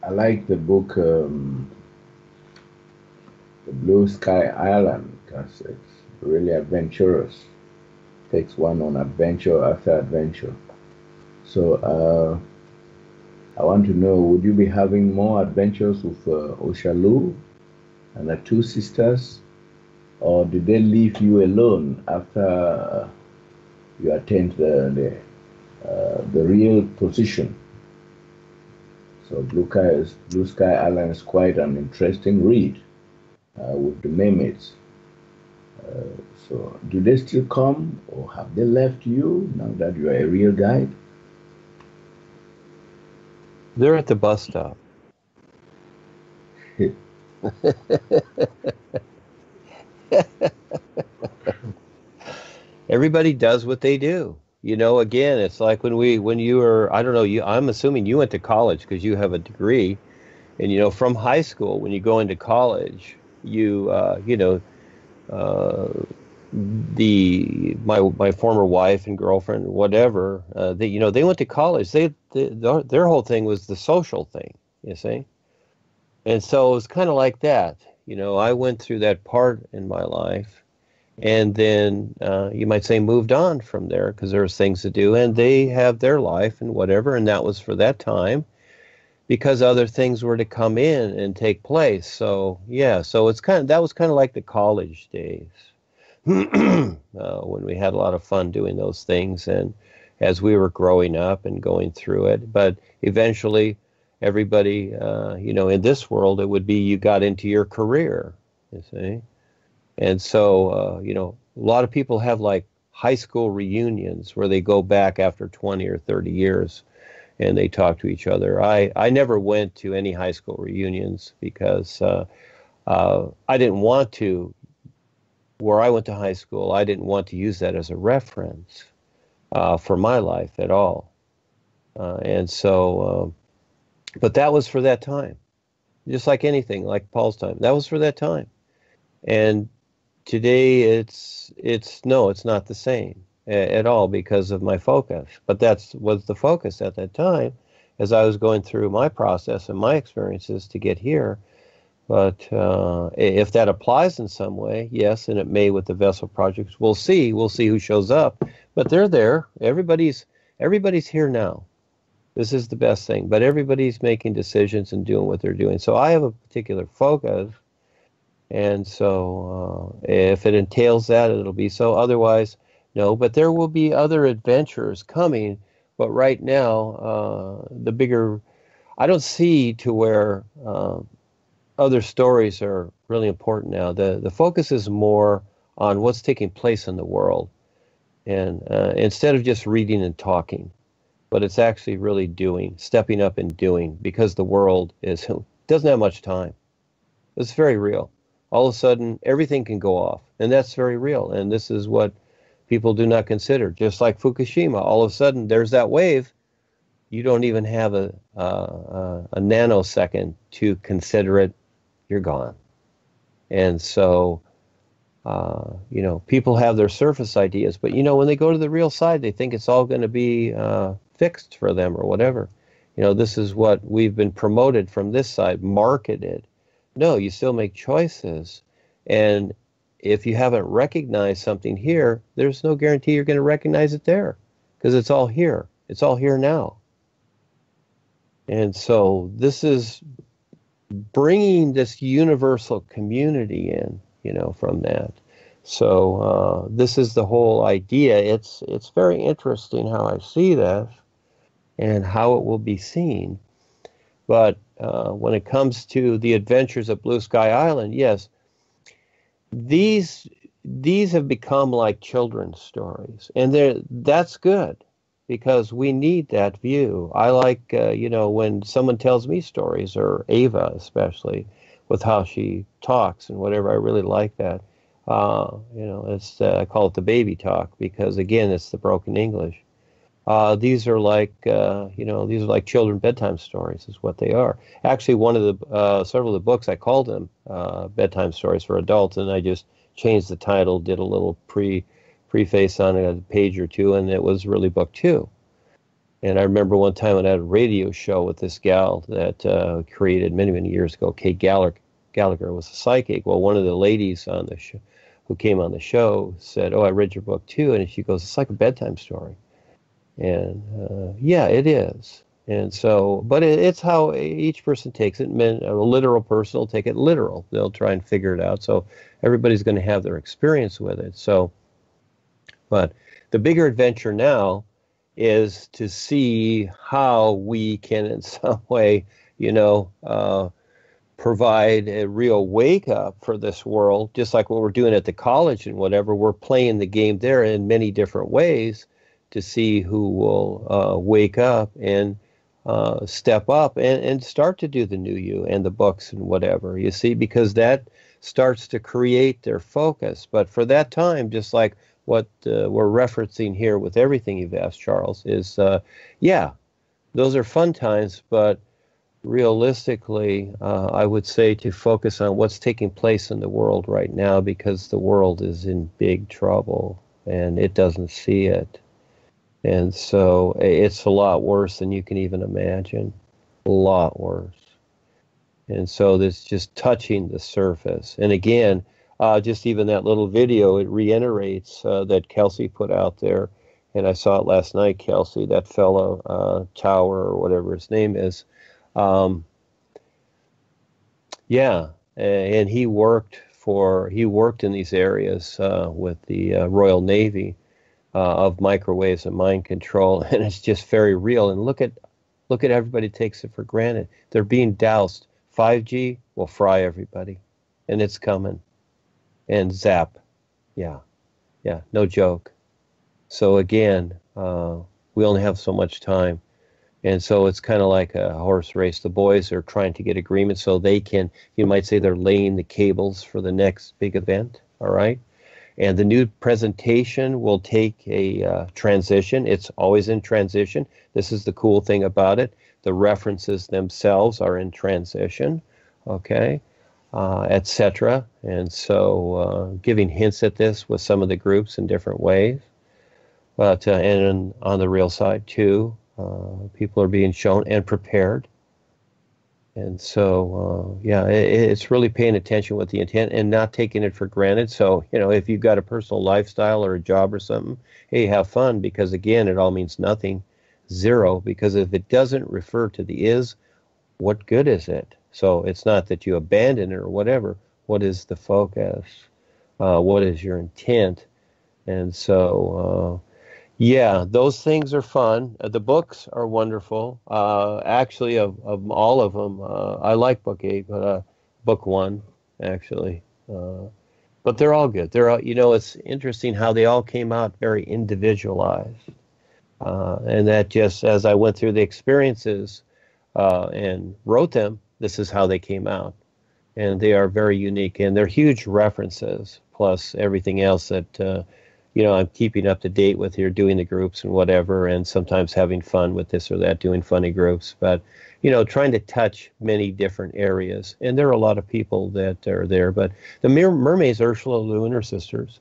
I like the book The Blue Sky Island because it's really adventurous. Takes one on adventure after adventure. So I want to know, would you be having more adventures with Oshalu and the two sisters, or did they leave you alone after you attained the real position? So Blue Sky Island is quite an interesting read with the mermaids. So do they still come, or have they left you now that you are a real guide? They're at the bus stop. Everybody does what they do. You know, again, it's like when you were, I don't know, I'm assuming you went to college because you have a degree, and you know, from high school, when you go into college, you know, uh, my former wife and girlfriend, whatever, they, you know, they went to college. Their whole thing was the social thing, you see, and so it was kind of like that. You know, I went through that part in my life, and then you might say moved on from there because there was things to do, and they have their life and whatever, and that was for that time because other things were to come in and take place. So yeah, so it's kind of that was kind of like the college days. When we had a lot of fun doing those things and as we were growing up and going through it. But eventually, everybody, you know, in this world, it would be you got into your career, you see. And so, you know, a lot of people have like high school reunions where they go back after 20 or 30 years and they talk to each other. I never went to any high school reunions because I didn't want to where I went to high school, I didn't want to use that as a reference for my life at all. And so, but that was for that time, just like anything, like Paul's time. That was for that time. And today it's no, it's not the same at all because of my focus. But that's was the focus at that time as I was going through my process and my experiences to get here. But if that applies in some way, yes, and it may with the vessel projects. We'll see. We'll see who shows up. But they're there. Everybody's here now. This is the best thing. But everybody's making decisions and doing what they're doing. So I have a particular focus, and so if it entails that, it'll be so. Otherwise, no. But there will be other adventures coming. But right now, the bigger, I don't see to where. Other stories are really important now. The focus is more on what's taking place in the world, and instead of just reading and talking, but it's actually really doing, stepping up and doing, because the world doesn't have much time. It's very real. All of a sudden, everything can go off, and that's very real. And this is what people do not consider. Just like Fukushima, all of a sudden there's that wave. You don't even have a nanosecond to consider it. You're gone. And so, you know, people have their surface ideas, but, you know, when they go to the real side, they think it's all going to be fixed for them or whatever. You know, this is what we've been promoted from this side, marketed. No, you still make choices. And if you haven't recognized something here, there's no guarantee you're going to recognize it there because it's all here. It's all here now. And so this is bringing this universal community in, you know, from that. So this is the whole idea. It's very interesting how I see that and how it will be seen. But when it comes to the adventures of Blue Sky Island, yes, these have become like children's stories, and that's good. Because we need that view. I like, you know, when someone tells me stories, or Ava especially, with how she talks and whatever, I really like that. You know, it's I call it the baby talk because, again, it's the broken English. These are like, you know, these are like children bedtime stories is what they are. Actually, one of the, several of the books, I called them bedtime stories for adults, and I just changed the title, did a little preface on a page or two, and it was really book 2. And I remember one time when I had a radio show with this gal that created many, many years ago. Kate Gallagher was a psychic. Well, one of the ladies on the show who came on the show said, "Oh, I read your book too." And she goes, "It's like a bedtime story." And yeah, it is. And so, but it's how each person takes it. A literal person will take it literal. They'll try and figure it out. So everybody's going to have their experience with it. So, but the bigger adventure now is to see how we can, in some way, you know, provide a real wake up for this world, just like what we're doing at the college and whatever. We're playing the game there in many different ways to see who will wake up and step up and start to do the new you and the books and whatever, you see, because that starts to create their focus. But for that time, just like what we're referencing here with everything you've asked, Charles, is yeah, those are fun times, but realistically, I would say to focus on what's taking place in the world right now, because the world is in big trouble and it doesn't see it. And so it's a lot worse than you can even imagine, a lot worse. And so this just touching the surface. And again, just even that little video, it reiterates that Kelsey put out there. And I saw it last night, Kelsey, that fellow, Tower or whatever his name is. Yeah, and he worked in these areas with the Royal Navy of microwaves and mind control, and it's just very real. And look at everybody takes it for granted. They're being doused. 5G will fry everybody, and it's coming. And zap, yeah, no joke. So again, we only have so much time. And so it's kind of like a horse race. The boys are trying to get agreement so they can, you might say, they're laying the cables for the next big event, all right? And the new presentation will take a transition. It's always in transition. This is the cool thing about it. The references themselves are in transition, okay, etc. And so giving hints at this with some of the groups in different ways. But and on the real side, too, people are being shown and prepared. And so, yeah, it's really paying attention with the intent and not taking it for granted. So, you know, if you've got a personal lifestyle or a job or something, hey, have fun, because, again, it all means nothing, zero, because if it doesn't refer to the is, what good is it? So it's not that you abandon it or whatever. What is the focus? What is your intent? And so, yeah, those things are fun. The books are wonderful. Actually, of all of them, I like book 8, but book 1, actually. But they're all good. They're all, you know, it's interesting how they all came out very individualized. And that just as I went through the experiences and wrote them, this is how they came out. And they are very unique. And they're huge references, plus everything else that you know, I'm keeping up to date with here, doing the groups and whatever, and sometimes having fun with this or that, doing funny groups. But, you know, trying to touch many different areas. And there are a lot of people that are there. But the mermaids, Ursula, Lou, and her sisters,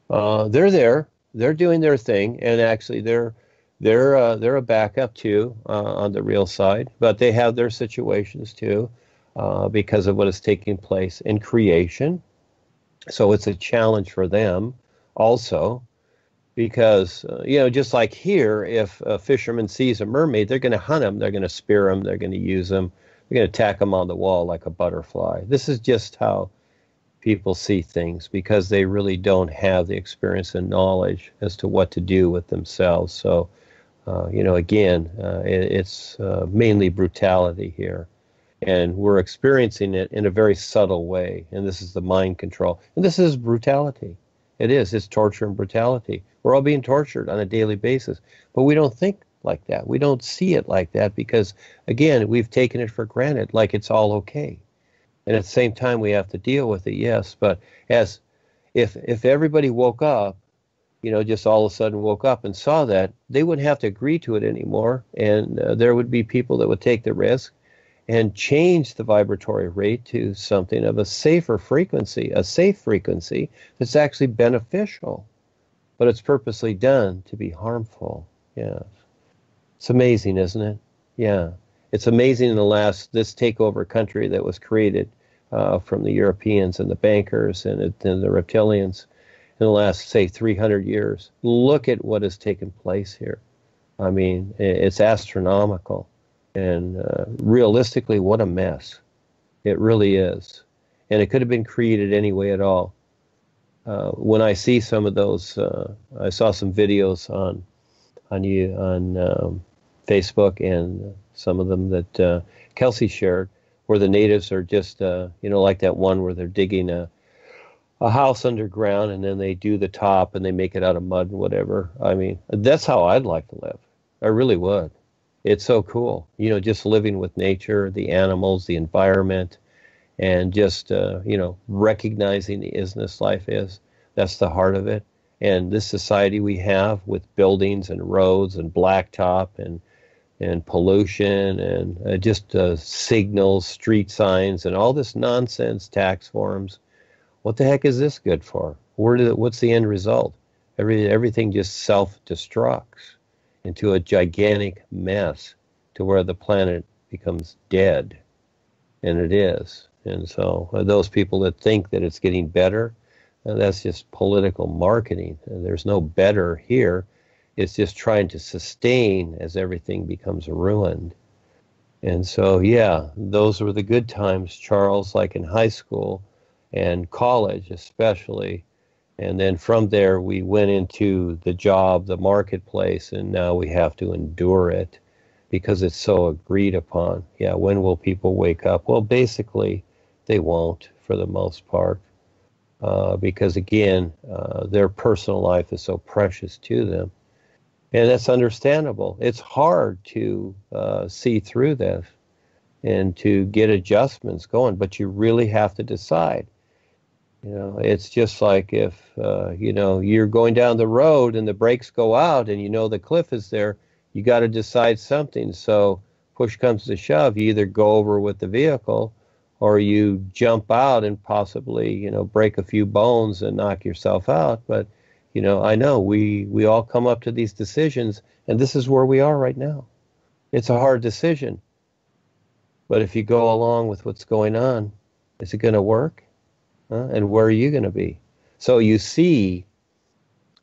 they're there. They're doing their thing, and actually they're a backup too on the real side. But they have their situations too because of what is taking place in creation. So it's a challenge for them also, because, you know, just like here, if a fisherman sees a mermaid, they're going to hunt them, they're going to spear them, they're going to use them, they're going to tack them on the wall like a butterfly. This is just how people see things, because they really don't have the experience and knowledge as to what to do with themselves. So, you know, again, it's mainly brutality here. And we're experiencing it in a very subtle way. And this is the mind control. And this is brutality. It is. It's torture and brutality. We're all being tortured on a daily basis. But we don't think like that. We don't see it like that because, again, we've taken it for granted, like it's all okay. And at the same time, we have to deal with it, yes. But as if everybody woke up, you know, just all of a sudden woke up and saw that, they wouldn't have to agree to it anymore. And there would be people that would take the risk and change the vibratory rate to something of a safer frequency, a safe frequency that's actually beneficial, but it's purposely done to be harmful. Yes. It's amazing, isn't it? Yeah. It's amazing in this takeover country that was created from the Europeans and the bankers and the reptilians in the last, say, 300 years. Look at what has taken place here. I mean, it's astronomical. And realistically, what a mess. It really is. And it could have been created any way at all. When I see some of those, I saw some videos on Facebook, and some of them that Kelsey shared, where the natives are just, like that one where they're digging a house underground, and then they do the top and they make it out of mud and whatever. I mean, that's how I'd like to live. I really would. It's so cool, just living with nature, the animals, the environment, and just, recognizing the isness life is. That's the heart of it. And this society we have with buildings and roads and blacktop and pollution and just signals, street signs, and all this nonsense, tax forms. What the heck is this good for? What's the end result? Everything just self-destructs into a gigantic mess to where the planet becomes dead. And it is. And so those people that think that it's getting better, that's just political marketing. There's no better here. It's just trying to sustain as everything becomes ruined. And so, yeah, those were the good times, Charles, like in high school and college especially. And then from there, we went into the job, the marketplace, and now we have to endure it because it's so agreed upon. Yeah, when will people wake up? Well, basically, they won't for the most part. Because again, their personal life is so precious to them. And that's understandable. It's hard to see through this and to get adjustments going, but you really have to decide. It's just like if, you're going down the road and the brakes go out and the cliff is there, you got to decide something. So push comes to shove, you either go over with the vehicle or you jump out and possibly, break a few bones and knock yourself out. But, I know we all come up to these decisions, and this is where we are right now. It's a hard decision. But if you go along with what's going on, is it going to work? And where are you going to be? So you see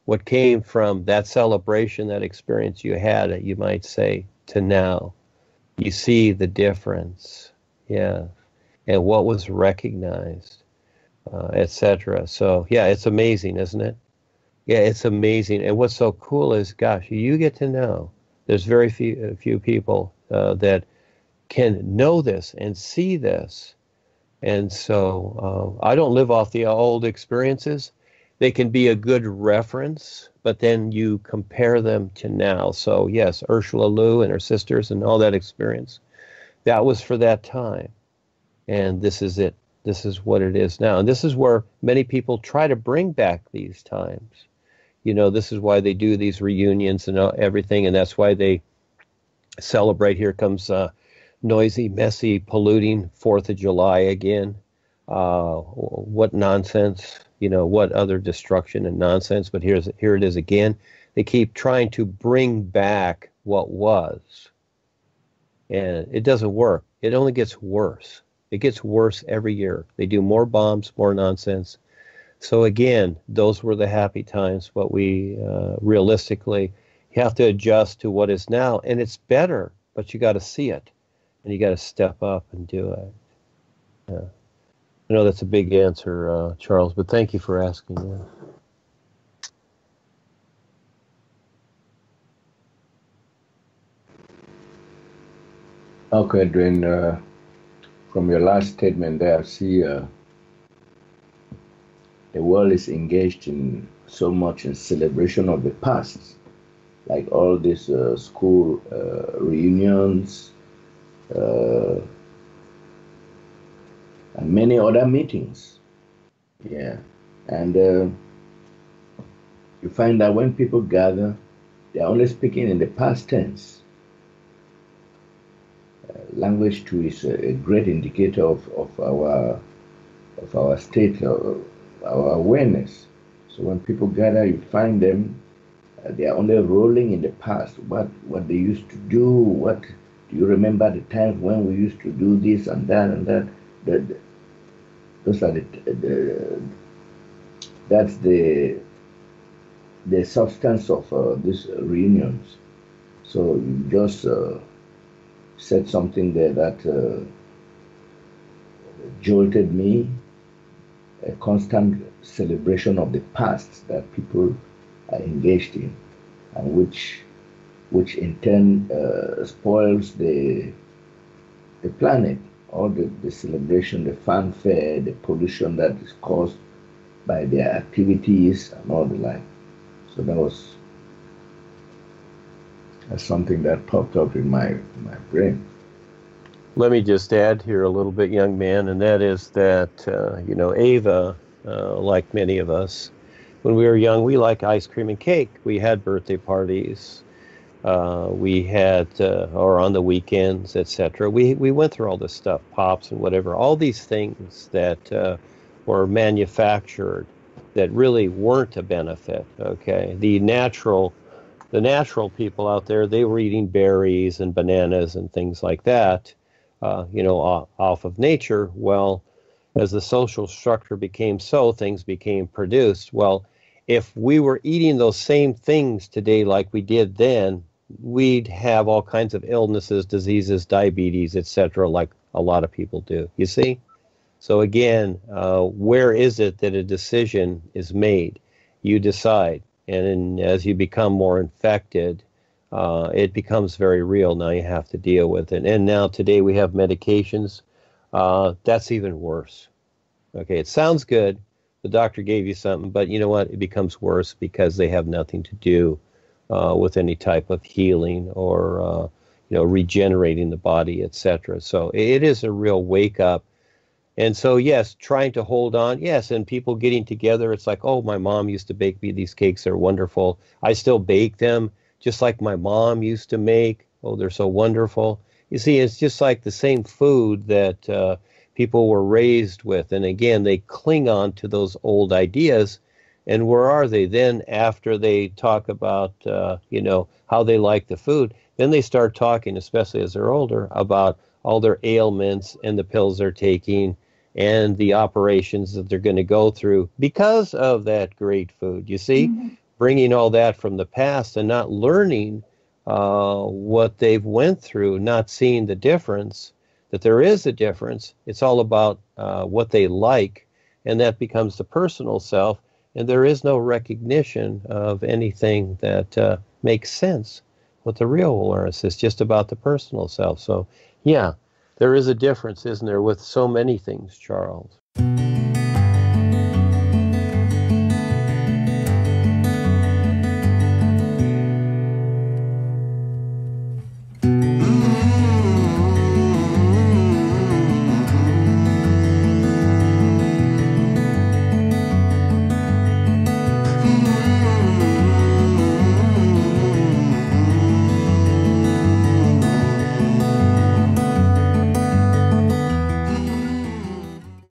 what came from that celebration, that experience you had, you might say, to now. You see the difference. Yeah. And what was recognized, etc. So, yeah, it's amazing, isn't it? Yeah, it's amazing. And what's so cool is, gosh, you get to know. There's very few people that can know this and see this. And so I don't live off the old experiences. They can be a good reference, but then you compare them to now. So, yes, Ursula Lu and her sisters and all that experience, that was for that time. And this is it. This is what it is now. And this is where many people try to bring back these times. This is why they do these reunions and everything. And that's why they celebrate. Here comes noisy, messy, polluting 4th of July again. What nonsense, what other destruction and nonsense. But here it is again. They keep trying to bring back what was. And it doesn't work. It only gets worse. It gets worse every year. They do more bombs, more nonsense. So again, those were the happy times, but we realistically have to adjust to what is now. And it's better, but you got to see it. And you got to step up and do it. Yeah. I know that's a big answer, Charles, but thank you for asking that. Okay, Duane, from your last statement there, I see the world is engaged in so much in celebration of the past, like all these school reunions and many other meetings. Yeah, and you find that when people gather, they're only speaking in the past tense. Language too is a great indicator of our state, our awareness. So when people gather, you find them They are only rolling in the past. What they used to do. What do you remember the times when we used to do this and that and that? The, those are the that's the substance of these reunions. So you just said something there that jolted me, a constant celebration of the past that people are engaged in, and which in turn spoils the planet, all the celebration, the fanfare, the pollution that is caused by their activities and all the like. So that's something that popped up in my brain. Let me just add here a little bit, young man, and that is that, Ava, like many of us, when we were young, we liked ice cream and cake. We had birthday parties. We had, or on the weekends, etc. We went through all this stuff, pops and whatever, all these things that were manufactured that really weren't a benefit, okay? The natural people out there, they were eating berries and bananas and things like that, off of nature. Well, as the social structure became so, things became produced. Well, if we were eating those same things today like we did then, we'd have all kinds of illnesses, diseases, diabetes, etc., like a lot of people do. You see? So again, where is it that a decision is made? You decide. And as you become more infected, it becomes very real. Now you have to deal with it. And now today we have medications. That's even worse. Okay, it sounds good. The doctor gave you something, but you know what? It becomes worse because they have nothing to do with any type of healing or regenerating the body, etc. So it is a real wake up. And so, yes, trying to hold on, yes, and people getting together, it's like, oh, my mom used to bake me these cakes, they're wonderful. I still bake them, just like my mom used to make. Oh, they're so wonderful. You see, it's just like the same food that people were raised with. And again, they cling on to those old ideas. And where are they then after they talk about, how they like the food? Then they start talking, especially as they're older, about all their ailments and the pills they're taking and the operations that they're going to go through because of that great food. You see, bringing all that from the past and not learning what they've went through, not seeing the difference, that there is a difference. It's all about what they like, and that becomes the personal self, and there is no recognition of anything that makes sense. What the real awareness is just about the personal self. So, yeah, there is a difference, isn't there, with so many things, Charles?